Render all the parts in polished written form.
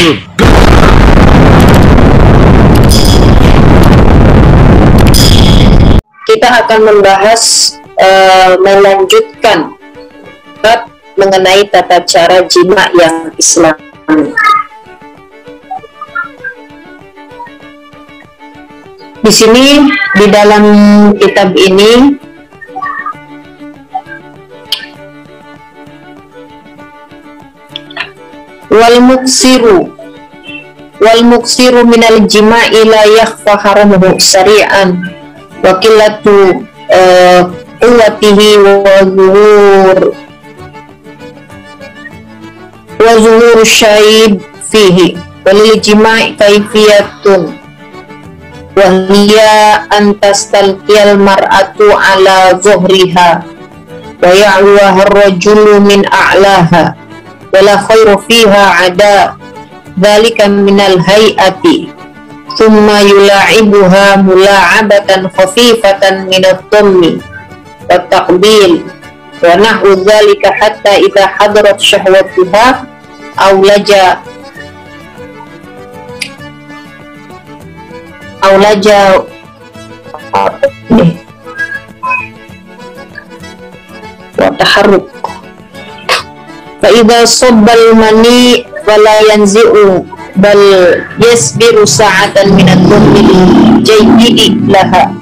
Kita akan membahas melanjutkan bab mengenai tata cara jima yang Islami. Di sini di dalam kitab ini wal muksiru minal jima'i la yakhfa haramuhu sari'an wa qillatu quwwatihi wa zuhur syahid fihi walil jima'i kaifiyatun wa hiya an tastalqiyal mar'atu ala zuhriha wa ya'luha ar-rajulu min a'laha wala khairu fiha ada dzalika minal hay'ati thumma yula'ibuha mula'abatan khafifatan minat dhammi wa taqbil wa nahu dzalika hatta idha hadarat syahwatuha awlaja wa taharruk fa idza sabbal mani wala yanzi'u bal yasbiru sa'atan min ad-dhammi jayyidi laha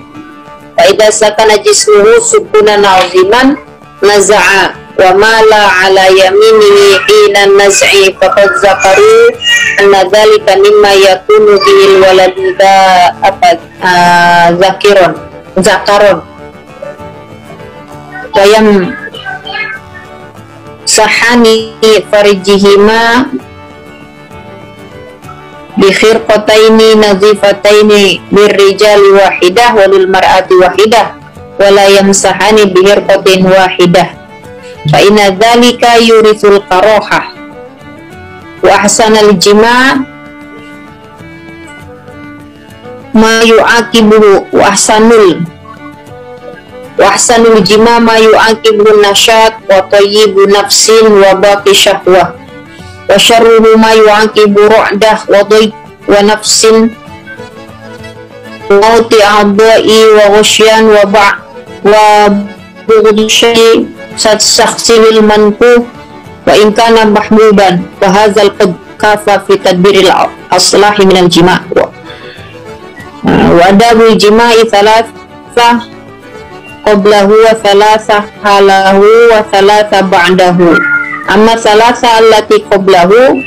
fa idza sakana jismuhu sukunan 'aziman naza'a wa mala ala yaminihi hina naz'i faqad zakaru anna dhalika mimma yakunu bihil waladu zakaron wayam sahani farijihima bi khirqataini nazifataini lirrijali wahidah walil mar'ati wahidah wala yamsahani bi khirqatin wahidah fa inna dzalika yurithul karahah wa ahsanal jima' ma yu'aqibu wa ahsanul jima ma yu'aqibu nasyat wa tayyibu nafsin wa baqi syahwah wa syarruhu ma yu'aqibu ru'dah wa dhayq wa nafsin wa ti'adai wa ghusyan wa bughdi syai sakhsihil mankuh wa in kana mahbuban wa hadzal qad kafa fi tadbiril aslahi minal jima' wa adabul jima'i thalathah qablahu wa thalatha halahu wa thalatha ba'dahu amma thalatha allati qablahu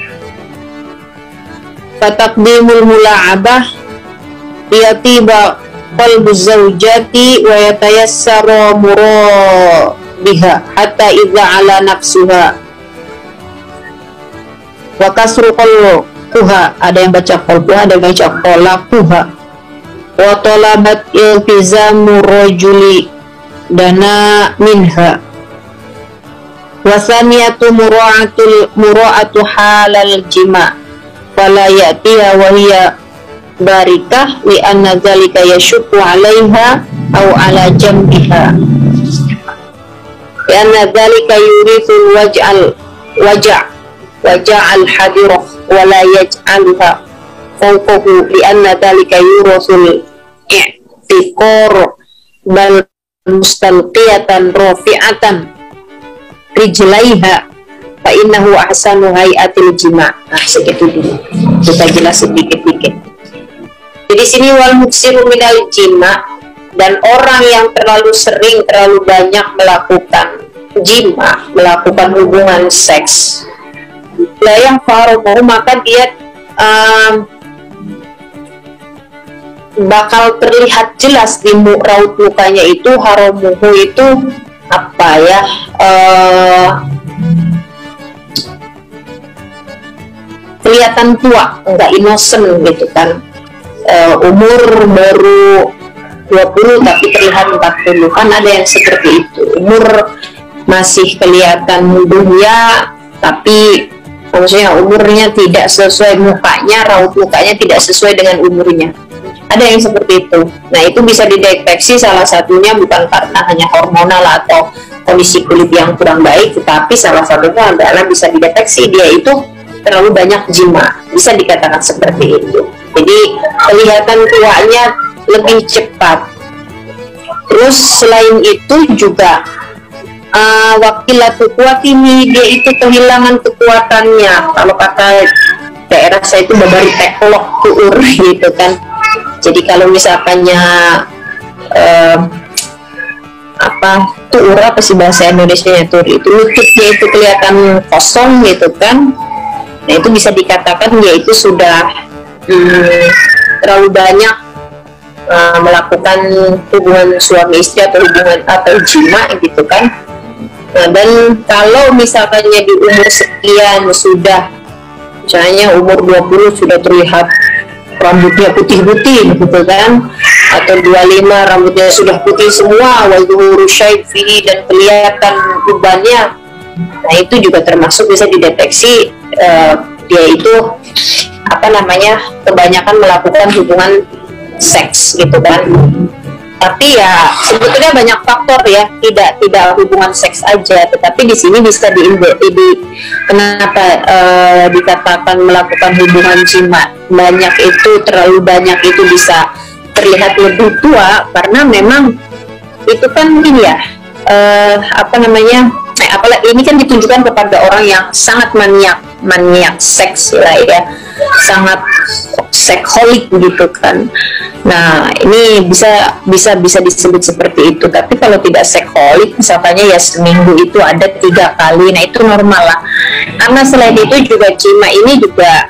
fataqdimul mula'abah liyatiba qalbu zawjati wa yatayassaru biha hatta idza ala nafsuha wa kasru qalbuha, ada yang baca qalbuha, ada yang baca qalaquha wa talabat iltizamu rajuli dana minha wa thaniyatu mura'atu halal jima' fala ya'tiha wa hiya barikah li anna dzalika yashukku 'alaiha aw 'ala jambiha li anna dzalika yurithul waja'al hadirah wa la yaj'alha fawqahu li anna dzalika yurithul i'tiqar bal mustalqiyatan rafi'atan rijlaiha fa innahu ahsanu hay'atil jima'. Nah, segitu dulu. Kita jelas sedikit-sedikit. Jadi sini wal muksiru minal jima', dan orang yang terlalu sering, terlalu banyak melakukan jima', melakukan hubungan seks, la yang farumu, maka dia bakal terlihat jelas di raut mukanya itu, haramuhu itu apa ya, kelihatan tua, enggak innocent gitu kan, umur baru 20 tapi terlihat 40, kan ada yang seperti itu, umur masih kelihatan mudanya tapi maksudnya umurnya tidak sesuai mukanya, raut mukanya tidak sesuai dengan umurnya. Ada yang seperti itu. Nah, itu bisa dideteksi, salah satunya bukan karena hanya hormonal atau kondisi kulit yang kurang baik, tetapi salah satunya adalah bisa dideteksi dia itu terlalu banyak jima, bisa dikatakan seperti itu. Jadi kelihatan tuanya lebih cepat. Terus selain itu juga wakilatu kuatini, dia itu kehilangan kekuatannya. Kalau kata daerah saya itu babari teklok tuur gitu kan. Jadi kalau misalkannya tuur apa sih bahasa Indonesia-nya tuur itu, lututnya itu kelihatan kosong gitu kan. Nah itu bisa dikatakan dia itu sudah terlalu banyak melakukan hubungan suami istri atau hubungan atau jima gitu kan. Nah, dan kalau misalkannya di umur sekian sudah, misalnya umur 20 sudah terlihat rambutnya putih-putih gitu kan, atau 25 rambutnya sudah putih semua, wajhu syaifi, dan kelihatan ubannya, nah itu juga termasuk bisa dideteksi dia itu kebanyakan melakukan hubungan seks gitu kan. Tapi ya sebetulnya banyak faktor ya, tidak hubungan seks aja, tetapi di sini bisa kenapa dikatakan melakukan hubungan jima banyak itu, terlalu banyak itu bisa terlihat lebih tua, karena memang itu kan ini ya apalagi ini kan ditunjukkan kepada orang yang sangat maniak seks lah ya, sangat sekholik gitu kan. Nah ini bisa disebut seperti itu. Tapi kalau tidak sekholik, misalnya ya seminggu itu ada 3 kali, nah itu normal lah. Karena selain itu juga jima ini juga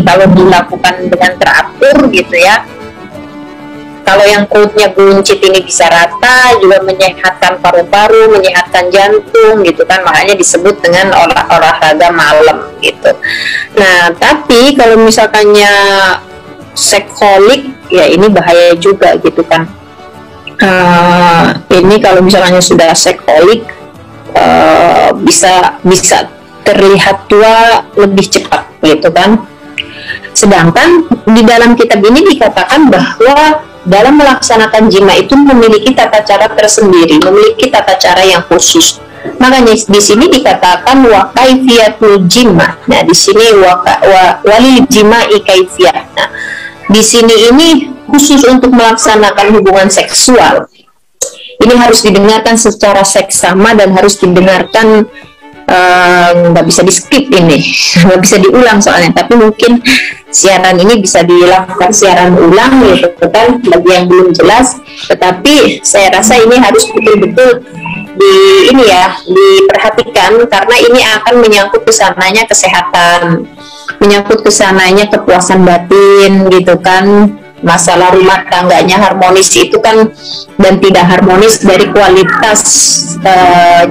kalau dilakukan dengan teratur gitu ya, kalau yang perutnya buncit ini bisa rata, juga menyehatkan paru-paru, menyehatkan jantung gitu kan, makanya disebut dengan olahraga malam gitu. Nah tapi kalau misalkannya sekholik, ya ini bahaya juga gitu kan. Ini kalau misalnya sudah sekholik, bisa terlihat tua lebih cepat gitu kan. Sedangkan di dalam kitab ini dikatakan bahwa dalam melaksanakan jima itu memiliki tata cara tersendiri, memiliki tata cara yang khusus. Makanya di sini dikatakan wa kaifiyatul jima. Nah, di sini walil jima'i kaifiyah. Nah, di sini ini khusus untuk melaksanakan hubungan seksual. Ini harus didengarkan secara seksama dan harus didengarkan, nggak bisa di skip ini, nggak bisa diulang soalnya. Tapi mungkin siaran ini bisa dilakukan siaran ulang gitu kan, bagi yang belum jelas. Tetapi saya rasa ini harus betul-betul diperhatikan, karena ini akan menyangkut kesananya kesehatan, menyangkut kesananya kepuasan batin gitu kan. Masalah rumah tangganya harmonis itu kan, dan tidak harmonis dari kualitas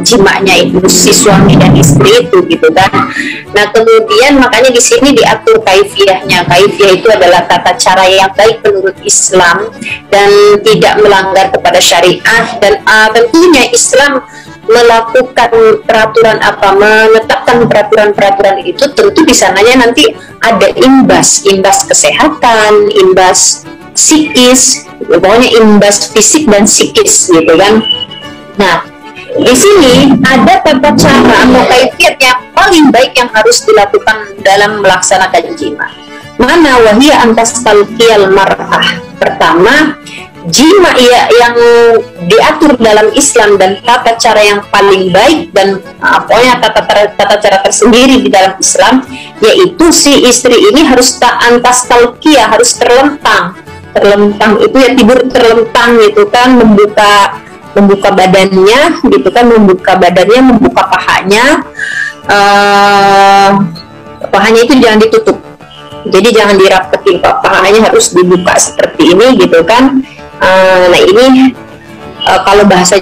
jimanya itu si suami dan istri itu gitu kan. Nah kemudian makanya di sini diatur kaifiyahnya. Kaifiyah itu adalah tata cara yang baik menurut Islam dan tidak melanggar kepada syariat, dan tentunya Islam melakukan menetapkan peraturan-peraturan itu, tentu di sananya nanti ada imbas kesehatan, imbas psikis, pokoknya imbas fisik dan psikis gitu kan. Nah di sini ada tata cara atau kaifiyat yang paling baik yang harus dilakukan dalam melaksanakan jima. Mana wahia antas talqiyal mar'ah. Pertama, jima yang diatur dalam Islam dan tata cara yang paling baik, dan pokoknya tata cara tersendiri di dalam Islam, yaitu si istri ini harus antas talqiyah, harus terlentang itu ya, tidur terlentang gitu kan, membuka badannya gitu kan, membuka pahanya. Pahanya itu jangan ditutup, jadi jangan dirapetin, pahanya harus dibuka seperti ini gitu kan. Nah ini kalau bahasa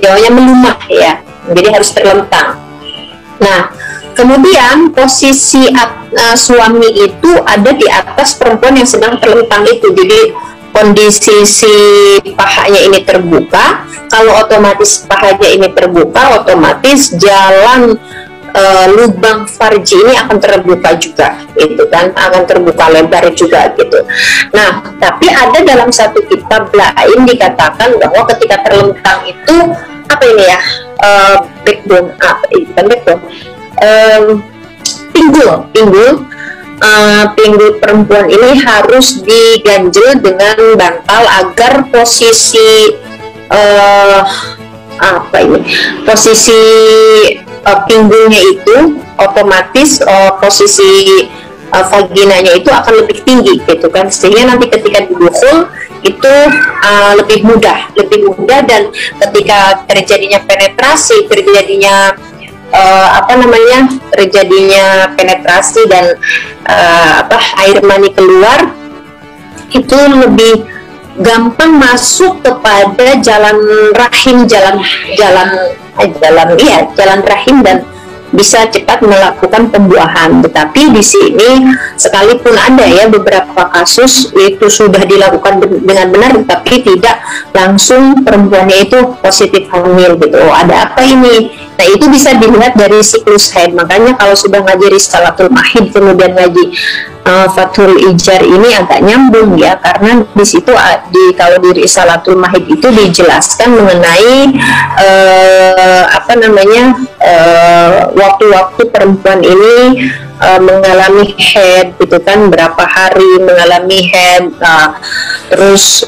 Jawanya melumah ya, jadi harus terlentang. Nah kemudian posisi suami itu ada di atas perempuan yang sedang terlentang itu, jadi kondisi si pahanya ini terbuka. Kalau otomatis pahanya ini terbuka, otomatis jalan lubang farji ini akan terbuka juga, gitu kan, akan terbuka lebar juga gitu. Nah, tapi ada dalam satu kitab lain dikatakan bahwa ketika terlentang itu backbone, pinggul perempuan ini harus diganjel dengan bantal agar posisi posisi pinggulnya itu otomatis posisi vaginanya itu akan lebih tinggi gitu kan, sehingga nanti ketika didukul itu lebih mudah dan ketika terjadinya penetrasi, terjadinya penetrasi dan air mani keluar, itu lebih gampang masuk kepada jalan rahim dan bisa cepat melakukan pembuahan. Tetapi di sini sekalipun ada ya beberapa kasus itu sudah dilakukan dengan benar, tapi tidak langsung perempuannya itu positif hamil gitu. Ada apa ini? Nah, itu bisa dilihat dari siklus haid. Makanya kalau sudah ngaji Risalatul Mahid kemudian ngaji Fathul Ijar ini agak nyambung ya, karena di situ kalau di Risalatul Mahid itu dijelaskan mengenai waktu-waktu perempuan ini mengalami haid gitu kan, berapa hari mengalami haid, terus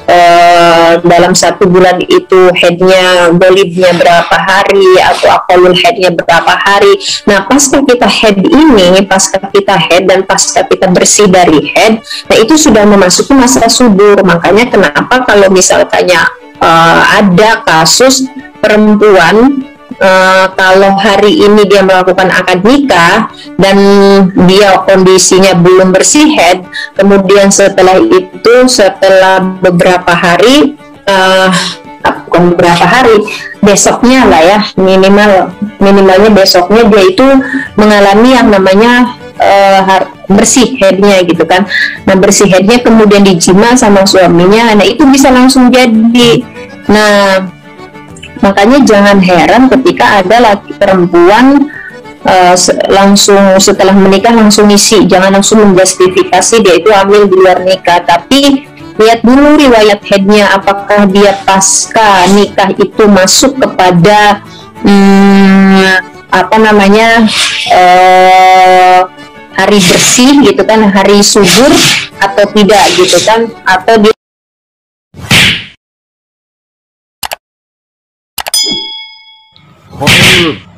dalam 1 bulan itu haidnya golibnya berapa hari atau akolul haidnya berapa hari. Nah, pasca kita haid dan pasca kita bersih dari haid, nah itu sudah memasuki masa subur. Makanya kenapa kalau misalnya ada kasus perempuan kalau hari ini dia melakukan akad nikah dan dia kondisinya belum bersih haid, kemudian setelah beberapa hari, besoknya lah ya, minimalnya besoknya dia itu mengalami yang namanya bersih haidnya gitu kan. Nah, bersih haidnya kemudian dijima sama suaminya, nah itu bisa langsung jadi. Nah, makanya jangan heran ketika ada perempuan langsung setelah menikah langsung isi, jangan langsung menjustifikasi dia itu hamil di luar nikah, tapi lihat dulu riwayat haidnya, apakah dia pasca nikah itu masuk kepada hari bersih gitu kan, hari subur atau tidak gitu kan, atau dia Holga